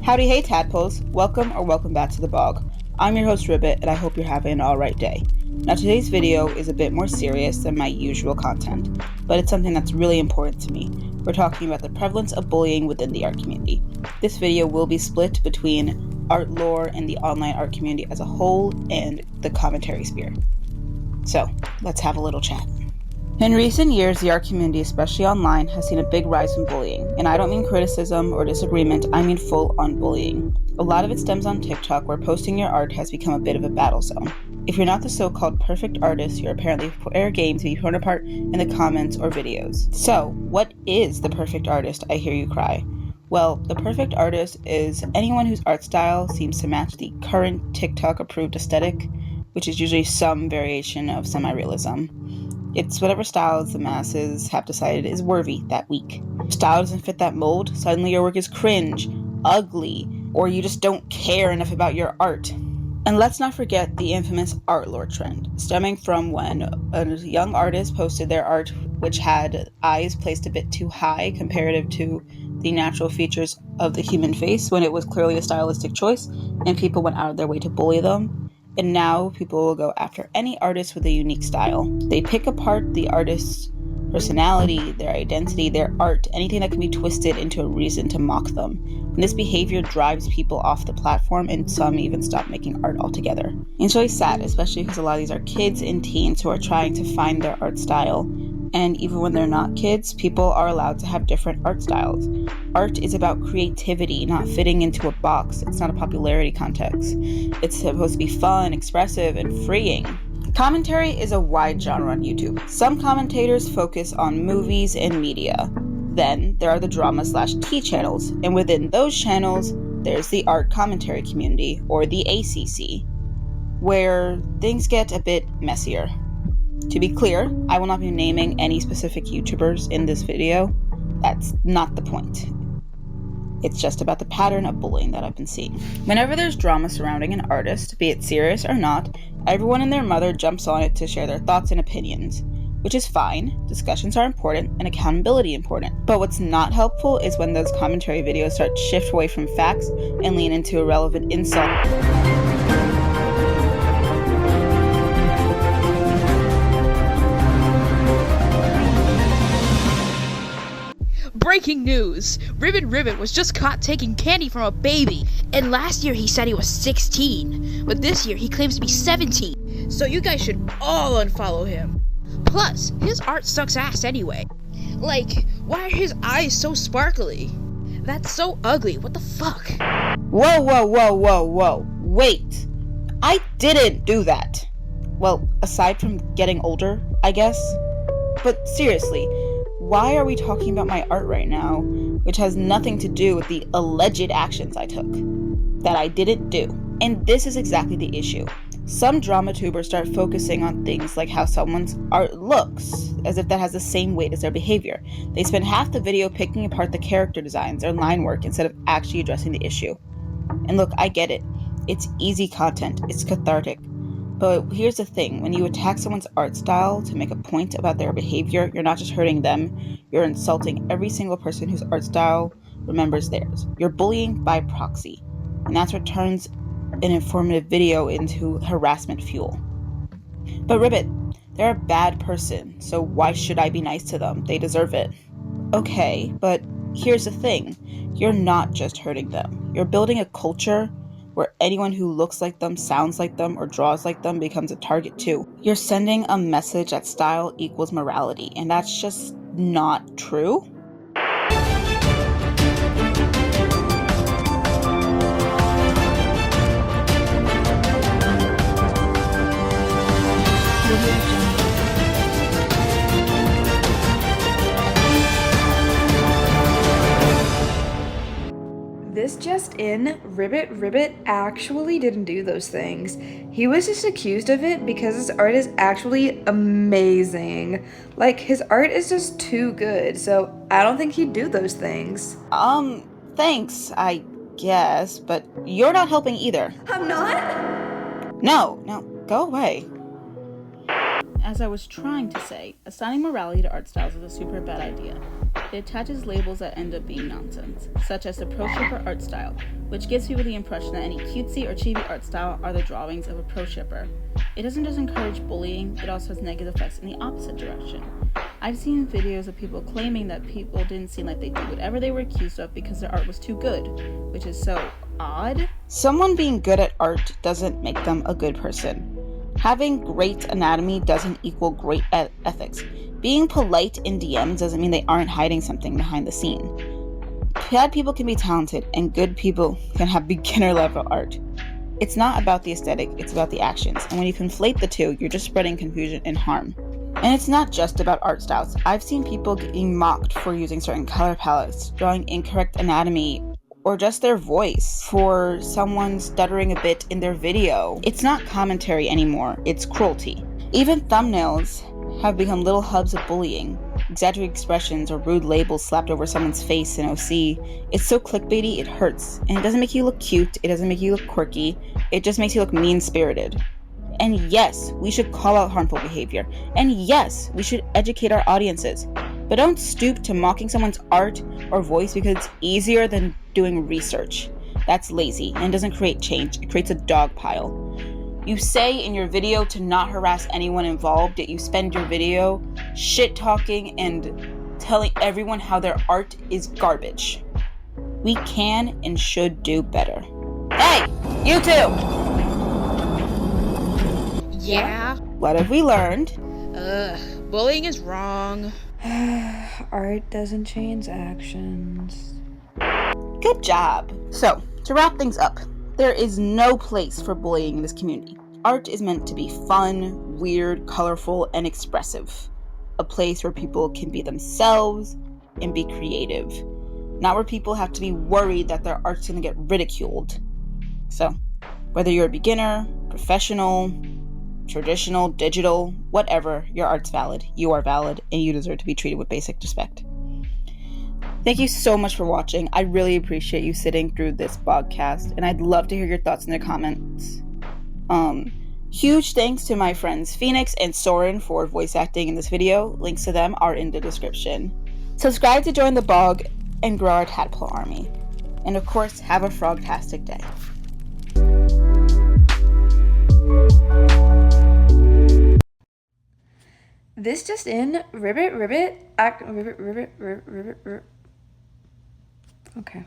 Howdy hey tadpoles, welcome back to the bog. I'm your host RIBBIT and I hope you're having an alright day. Now today's video is a bit more serious than my usual content, but it's something that's really important to me. We're talking about the prevalence of bullying within the art community. This video will be split between art lore and the online art community as a whole and the commentary sphere. So, let's have a little chat. In recent years, the art community, especially online, has seen a big rise in bullying, and I don't mean criticism or disagreement, I mean full-on bullying. A lot of it stems on TikTok, where posting your art has become a bit of a battle zone. If you're not the so-called perfect artist, you're apparently fair game to be torn apart in the comments or videos. So, what is the perfect artist, I hear you cry? Well, the perfect artist is anyone whose art style seems to match the current TikTok-approved aesthetic, which is usually some variation of semi-realism. It's whatever styles the masses have decided is worthy that week. If style doesn't fit that mold, suddenly your work is cringe, ugly, or you just don't care enough about your art. And let's not forget the infamous art lore trend, stemming from when a young artist posted their art which had eyes placed a bit too high comparative to the natural features of the human face when it was clearly a stylistic choice, and people went out of their way to bully them. And now people will go after any artist with a unique style. They pick apart the artist's personality, their identity, their art, anything that can be twisted into a reason to mock them. And this behavior drives people off the platform, and some even stop making art altogether. And it's really sad, especially because a lot of these are kids and teens who are trying to find their art style. And even when they're not kids, people are allowed to have different art styles. Art is about creativity, not fitting into a box. It's not a popularity contest. It's supposed to be fun, expressive, and freeing. Commentary is a wide genre on YouTube. Some commentators focus on movies and media. Then there are the drama/tea channels, and within those channels, there's the art commentary community, or the ACC, where things get a bit messier. To be clear, I will not be naming any specific YouTubers in this video. That's not the point. It's just about the pattern of bullying that I've been seeing. Whenever there's drama surrounding an artist, be it serious or not, everyone and their mother jumps on it to share their thoughts and opinions, which is fine. Discussions are important and accountability important. But what's not helpful is when those commentary videos start to shift away from facts and lean into irrelevant insult. Breaking news! RIBBIT was just caught taking candy from a baby, and last year he said he was 16, but this year he claims to be 17, so you guys should all unfollow him. Plus, his art sucks ass anyway. Like, why are his eyes so sparkly? That's so ugly, what the fuck? Whoa, wait! I didn't do that! Well, aside from getting older, I guess. But seriously, why are we talking about my art right now, which has nothing to do with the alleged actions I took, that I didn't do? And this is exactly the issue. Some drama tubers start focusing on things like how someone's art looks, as if that has the same weight as their behavior. They spend half the video picking apart the character designs or line work instead of actually addressing the issue. And look, I get it. It's easy content. It's cathartic. But here's the thing, when you attack someone's art style to make a point about their behavior, you're not just hurting them, you're insulting every single person whose art style remembers theirs. You're bullying by proxy. And that's what turns an informative video into harassment fuel. But RIBBIT, they're a bad person, so why should I be nice to them? They deserve it. Okay, but here's the thing, you're not just hurting them. You're building a culture where anyone who looks like them, sounds like them, or draws like them becomes a target too. You're sending a message that style equals morality, and that's just not true. This just in, RIBBIT actually didn't do those things. He was just accused of it because his art is actually amazing. Like, his art is just too good, so I don't think he'd do those things. Thanks, I guess, but you're not helping either. I'm not? No, go away. As I was trying to say, assigning morality to art styles is a super bad idea. It attaches labels that end up being nonsense, such as the pro shipper art style, which gives people the impression that any cutesy or chibi art style are the drawings of a pro shipper. It doesn't just encourage bullying, it also has negative effects in the opposite direction. I've seen videos of people claiming that people didn't seem like they did whatever they were accused of because their art was too good, which is so odd. Someone being good at art doesn't make them a good person. Having great anatomy doesn't equal great ethics. Being polite in DMs doesn't mean they aren't hiding something behind the scene. Bad people can be talented, and good people can have beginner level art. It's not about the aesthetic, it's about the actions, and when you conflate the two, you're just spreading confusion and harm. And it's not just about art styles. I've seen people getting mocked for using certain color palettes, drawing incorrect anatomy, or just their voice for someone stuttering a bit in their video. It's not commentary anymore, it's cruelty. Even thumbnails have become little hubs of bullying. Exaggerated expressions or rude labels slapped over someone's face in OC. It's so clickbaity, it hurts. And it doesn't make you look cute, it doesn't make you look quirky, it just makes you look mean-spirited. And yes, we should call out harmful behavior. And yes, we should educate our audiences. But don't stoop to mocking someone's art or voice because it's easier than doing research. That's lazy and doesn't create change, it creates a dog pile. You say in your video to not harass anyone involved, yet you spend your video shit-talking and telling everyone how their art is garbage. We can and should do better. Hey, you too! Yeah? What have we learned? Bullying is wrong. Art doesn't change actions. Good job. So, to wrap things up, there is no place for bullying in this community. Art is meant to be fun, weird, colorful, and expressive. A place where people can be themselves and be creative. Not where people have to be worried that their art's going to get ridiculed. So, whether you're a beginner, professional, traditional, digital, whatever, your art's valid. You are valid, and you deserve to be treated with basic respect. Thank you so much for watching. I really appreciate you sitting through this podcast, and I'd love to hear your thoughts in the comments. Huge thanks to my friends Phoenix and Soren for voice acting in this video. Links to them are in the description. Subscribe to join the blog and grow our tadpole army. And of course, have a frogtastic day. This just in, RIBBIT. Okay.